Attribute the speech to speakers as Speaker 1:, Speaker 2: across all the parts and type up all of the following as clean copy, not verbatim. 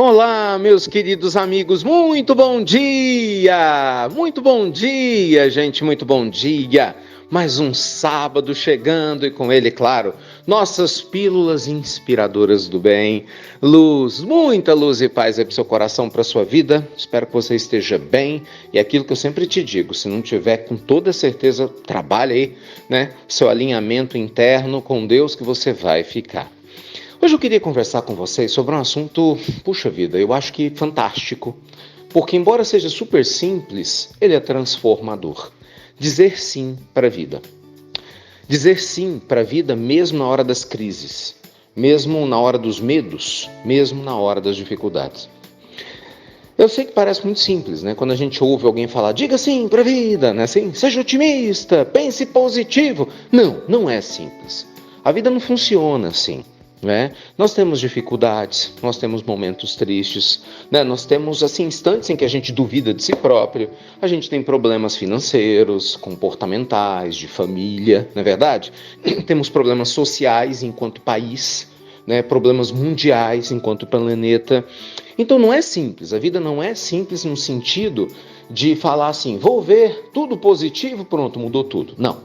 Speaker 1: Olá, meus queridos amigos, muito bom dia! Muito bom dia, gente, muito bom dia! Mais um sábado chegando e com ele, claro, nossas pílulas inspiradoras do bem. Luz, muita luz e paz aí para o seu coração, para a sua vida. Espero que você esteja bem. E aquilo que eu sempre te digo, se não tiver, com toda certeza, trabalhe aí, né? Seu alinhamento interno com Deus que você vai ficar. Hoje eu queria conversar com vocês sobre um assunto, puxa vida, eu acho que fantástico, porque embora seja super simples, ele é transformador. Dizer sim para a vida. Dizer sim para a vida mesmo na hora das crises, mesmo na hora dos medos, mesmo na hora das dificuldades. Eu sei que parece muito simples, né? Quando a gente ouve alguém falar, diga sim para a vida, né? Assim, seja otimista, pense positivo. Não, não é simples. A vida não funciona assim. Né? Nós temos dificuldades, nós temos momentos tristes, né? Nós temos assim, instantes em que a gente duvida de si próprio, a gente tem problemas financeiros, comportamentais, de família, não é verdade? Temos problemas sociais enquanto país, né? Problemas mundiais enquanto planeta. Então não é simples, a vida não é simples no sentido de falar assim, vou ver tudo positivo, pronto, mudou tudo. Não,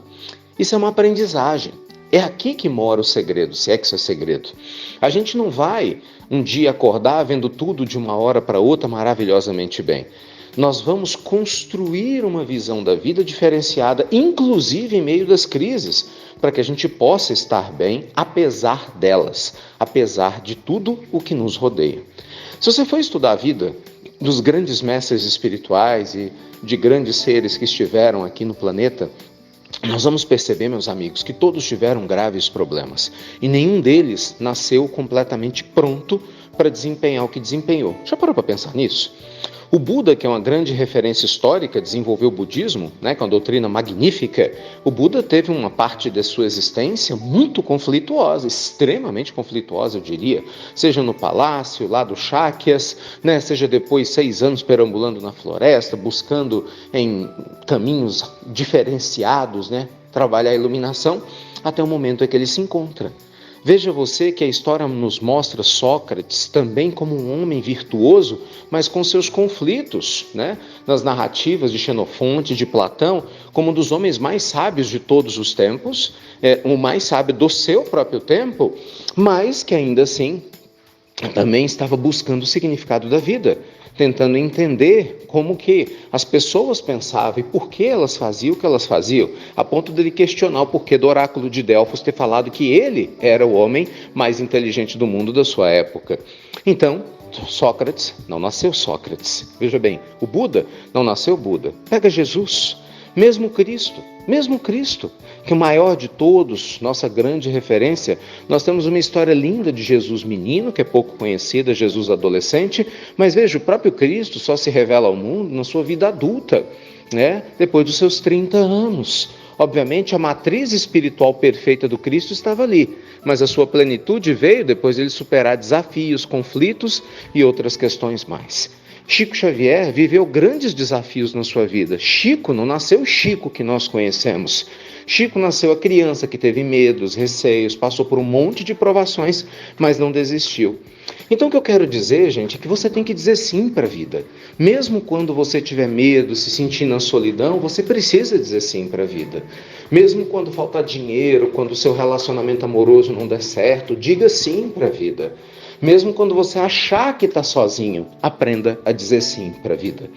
Speaker 1: isso é uma aprendizagem. É aqui que mora o segredo, se é que isso é segredo. A gente não vai um dia acordar vendo tudo de uma hora para outra maravilhosamente bem. Nós vamos construir uma visão da vida diferenciada, inclusive em meio das crises, para que a gente possa estar bem, apesar delas, apesar de tudo o que nos rodeia. Se você for estudar a vida dos grandes mestres espirituais e de grandes seres que estiveram aqui no planeta, nós vamos perceber, meus amigos, que todos tiveram graves problemas e nenhum deles nasceu completamente pronto para desempenhar o que desempenhou. Já parou para pensar nisso? O Buda, que é uma grande referência histórica, desenvolveu o budismo, né, com a doutrina magnífica. O Buda teve uma parte da sua existência muito conflituosa, extremamente conflituosa, eu diria. Seja no palácio, lá do Shakyas, né, seja depois 6 anos perambulando na floresta, buscando em caminhos diferenciados, né, trabalhar a iluminação, até o momento em que ele se encontra. Veja você que a história nos mostra Sócrates também como um homem virtuoso, mas com seus conflitos, né? Nas narrativas de Xenofonte, de Platão, como um dos homens mais sábios de todos os tempos, o mais sábio do seu próprio tempo, mas que ainda assim também estava buscando o significado da vida, tentando entender como que as pessoas pensavam e por que elas faziam o que elas faziam, a ponto de ele questionar o porquê do oráculo de Delfos ter falado que ele era o homem mais inteligente do mundo da sua época. Então, Sócrates não nasceu Sócrates. Veja bem, o Buda não nasceu Buda. Pega Jesus, mesmo Cristo, que é o maior de todos, nossa grande referência. Nós temos uma história linda de Jesus menino, que é pouco conhecida, Jesus adolescente, mas veja, o próprio Cristo só se revela ao mundo na sua vida adulta, né? Depois dos seus 30 anos. Obviamente, a matriz espiritual perfeita do Cristo estava ali, mas a sua plenitude veio depois de ele superar desafios, conflitos e outras questões mais. Chico Xavier viveu grandes desafios na sua vida. Chico não nasceu o Chico que nós conhecemos. Chico nasceu a criança que teve medos, receios, passou por um monte de provações, mas não desistiu. Então o que eu quero dizer, gente, é que você tem que dizer sim para a vida. Mesmo quando você tiver medo, se sentir na solidão, você precisa dizer sim para a vida. Mesmo quando faltar dinheiro, quando o seu relacionamento amoroso não der certo, diga sim para a vida. Mesmo quando você achar que está sozinho, aprenda a dizer sim para a vida.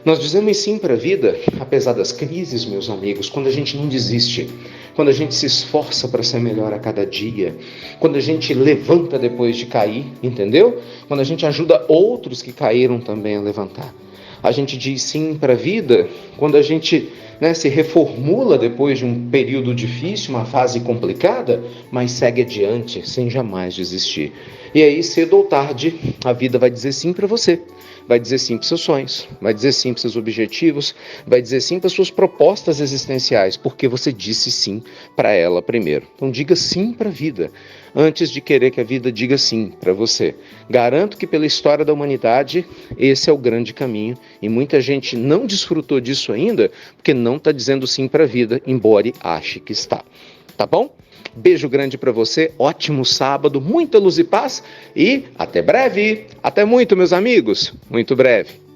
Speaker 1: Nós dizemos sim para a vida, apesar das crises, meus amigos, quando a gente não desiste, quando a gente se esforça para ser melhor a cada dia, quando a gente levanta depois de cair, entendeu? Quando a gente ajuda outros que caíram também a levantar. A gente diz sim para a vida quando a gente se reformula depois de um período difícil, uma fase complicada, mas segue adiante sem jamais desistir. E aí, cedo ou tarde, a vida vai dizer sim para você. Vai dizer sim para seus sonhos, vai dizer sim para seus objetivos, vai dizer sim para suas propostas existenciais, porque você disse sim para ela primeiro. Então diga sim para a vida, antes de querer que a vida diga sim para você. Garanto que pela história da humanidade, esse é o grande caminho, e muita gente não desfrutou disso ainda, porque não está dizendo sim para a vida, embora ache que está. Tá bom? Beijo grande para você, ótimo sábado, muita luz e paz e até breve. Até muito, meus amigos, muito breve.